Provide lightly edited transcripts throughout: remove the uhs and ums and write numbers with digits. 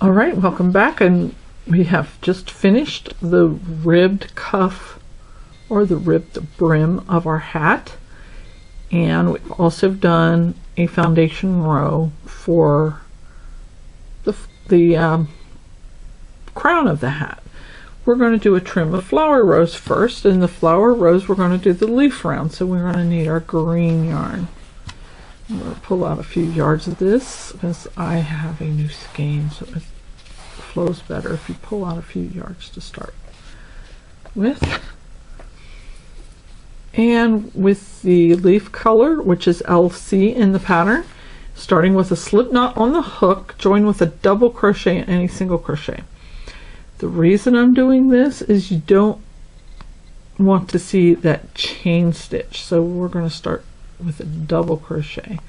All right, welcome back, and we have just finished the ribbed cuff or the ribbed brim of our hat, and we've also done a foundation row for the crown of the hat. We're going to do a trim of flower rows first. In the flower rows we're going to do the leaf round, so we're going to need our green yarn. I'm going to pull out a few yards of this because I have a new skein, so it flows better if you pull out a few yards to start with. And with the leaf color, which is LC in the pattern, starting with a slip knot on the hook, join with a double crochet in any single crochet. The reason I'm doing this is you don't want to see that chain stitch, so we're going to start with a double crochet.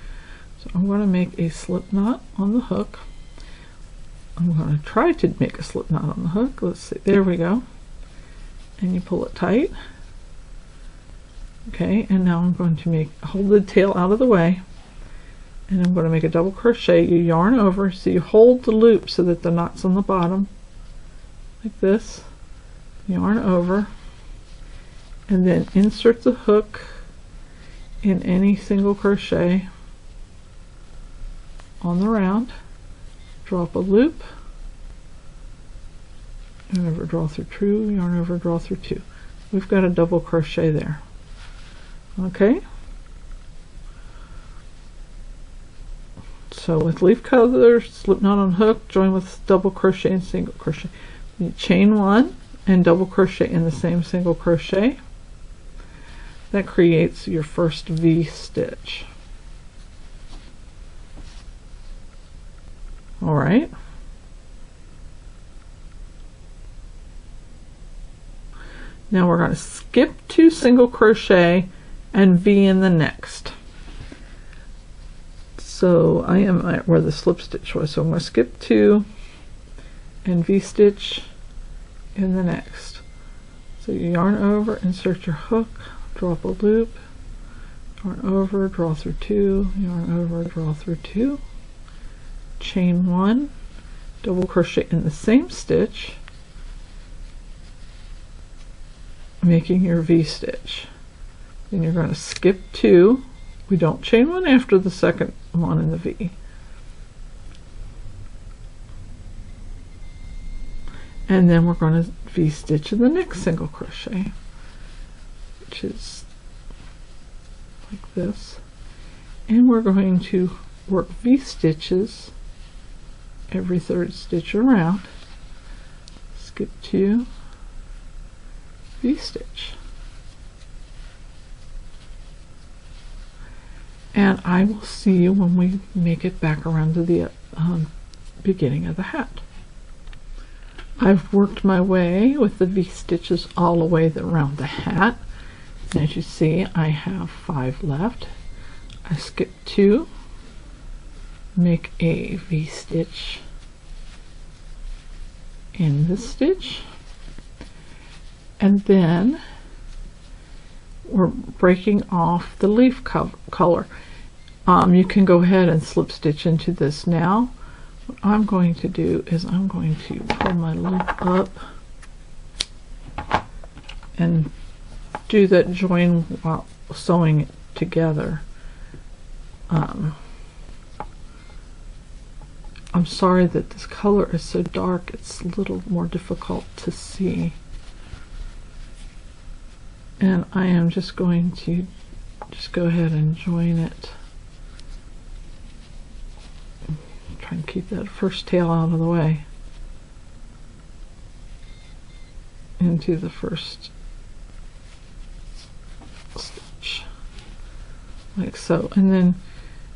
So I'm going to make a slip knot on the hook. I'm going to try to make a slip knot on the hook. Let's see, there we go. And you pull it tight. Okay, and now I'm going to hold the tail out of the way, and I'm going to make a double crochet. You yarn over, so you hold the loop so that the knot's on the bottom, like this. Yarn over, and then insert the hook in any single crochet on the round, drop a loop, yarn over, draw through two, yarn over, draw through two. We've got a double crochet there. Okay, so with leaf color, slip knot on hook, join with double crochet and single crochet. You chain one and double crochet in the same single crochet. That creates your first V stitch. All right. Now we're going to skip 2 single crochet and V in the next. So I am at where the slip stitch was, so I'm going to skip 2 and V stitch in the next. So you yarn over, insert your hook, drop a loop, yarn over, draw through 2, yarn over, draw through 2, chain 1, double crochet in the same stitch, making your V stitch. Then you're going to skip 2. We don't chain 1 after the second one in the V. And then we're going to V stitch in the next single crochet, which is like this. And we're going to work V stitches every third stitch around. Skip 2, V stitch. And I will see you when we make it back around to the beginning of the hat. I've worked my way with the V stitches all the way around the hat. And as you see, I have 5 left. I skip 2, make a V stitch in this stitch, and then we're breaking off the leaf color. You can go ahead and slip stitch into this now. What I'm going to do is I'm going to pull my loop up and do that join while sewing it together. I'm sorry that this color is so dark, it's a little more difficult to see. And I am just going to go ahead and join it. Try and keep that first tail out of the way into the first stitch, like so. And then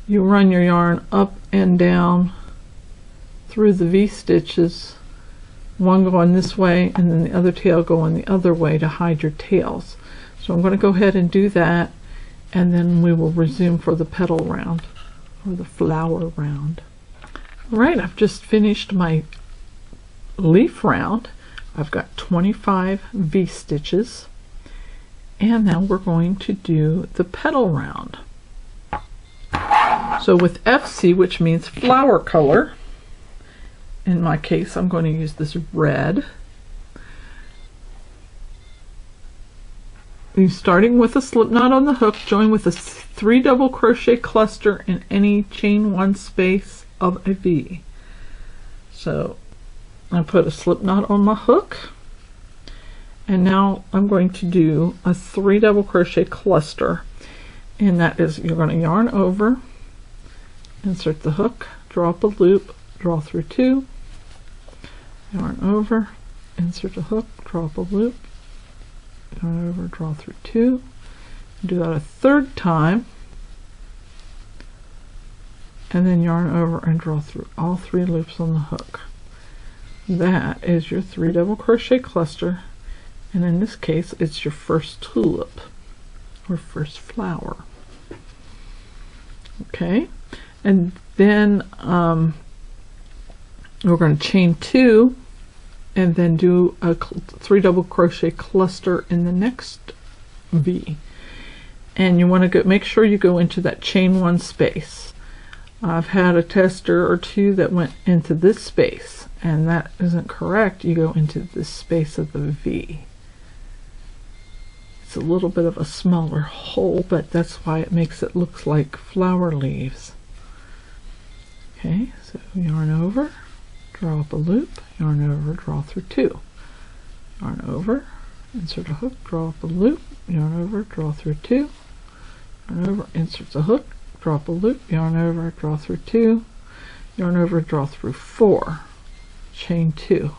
you run your yarn up and down through the V stitches, one going this way and then the other tail going the other way to hide your tails. So I'm going to go ahead and do that, and then we will resume for the petal round or the flower round. All right, I've just finished my leaf round. I've got 25 V stitches, and now we're going to do the petal round. So with FC, which means flower color, in my case I'm going to use this red. You're starting with a slip knot on the hook, join with a 3 double crochet cluster in any chain 1 space of a V. So I put a slip knot on my hook, and now I'm going to do a 3 double crochet cluster, and that is, you're going to yarn over, insert the hook, draw up a loop, draw through 2, yarn over, insert a hook, draw up a loop, yarn over, draw through 2, do that a 3rd time, and then yarn over and draw through all 3 loops on the hook. That is your 3 double crochet cluster, and in this case it's your first tulip or first flower. Okay, and then we're going to chain 2 and then do a 3 double crochet cluster in the next V, and you want to go, make sure you go into that chain 1 space. I've had a tester or 2 that went into this space, and that isn't correct. You go into this space of the V. It's a little bit of a smaller hole, but that's why it makes it look like flower leaves. Okay, so yarn over, draw up a loop, yarn over, draw through 2, yarn over, insert a hook, draw up a loop, yarn over, draw through 2, yarn over, insert the hook, draw up a loop, yarn over, draw through 2, yarn over, draw through 4, chain 2.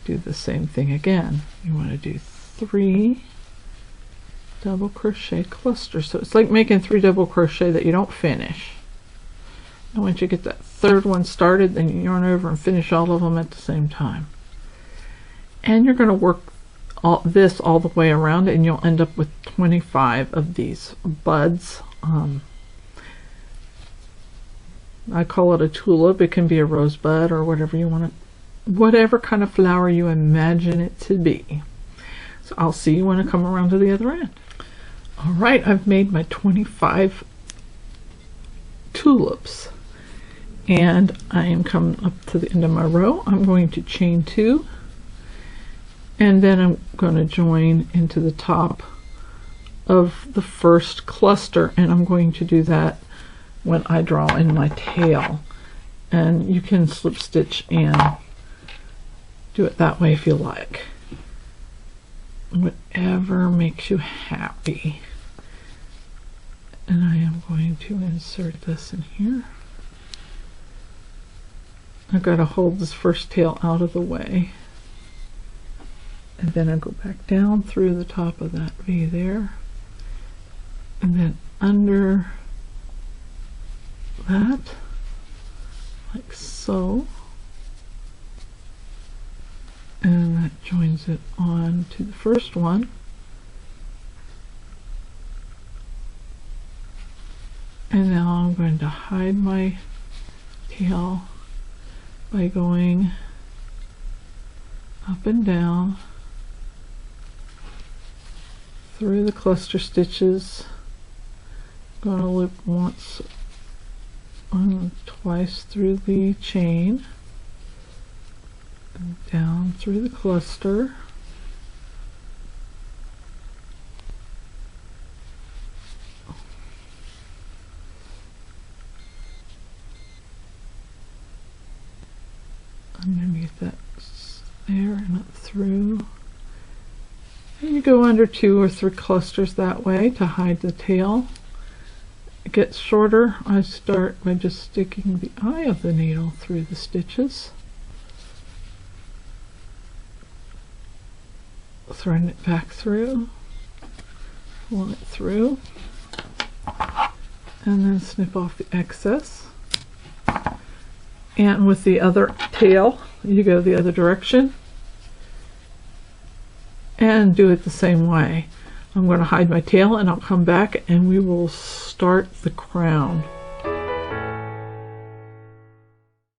Do the same thing again. You want to do 3 double crochet clusters. So it's like making 3 double crochet that you don't finish. And once you get that 3rd one started, then you yarn over and finish all of them at the same time. And you're going to work this all the way around, and you'll end up with 25 of these buds. I call it a tulip. It can be a rosebud or whatever you want to, whatever kind of flower you imagine it to be. So I'll see you when I come around to the other end. All right, I've made my 25 tulips, and I am coming up to the end of my row. I'm going to chain 2, and then I'm going to join into the top of the first cluster, and I'm going to do that when I draw in my tail. And you can slip stitch and do it that way if you like. Whatever makes you happy. And I am going to insert this in here. I've got to hold this first tail out of the way, and then I go back down through the top of that V there, and then under that, like so, and that joins it on to the first one. And now I'm going to hide my tail by going up and down through the cluster stitches. I'm going to loop once and twice through the chain, and down through the cluster, underneath that there and up through, and you go under 2 or 3 clusters that way to hide the tail. It gets shorter. I start by just sticking the eye of the needle through the stitches, threading it back through, pull it through, and then snip off the excess. And with the other tail, you go the other direction and do it the same way. I'm going to hide my tail, and I'll come back and we will start the crown.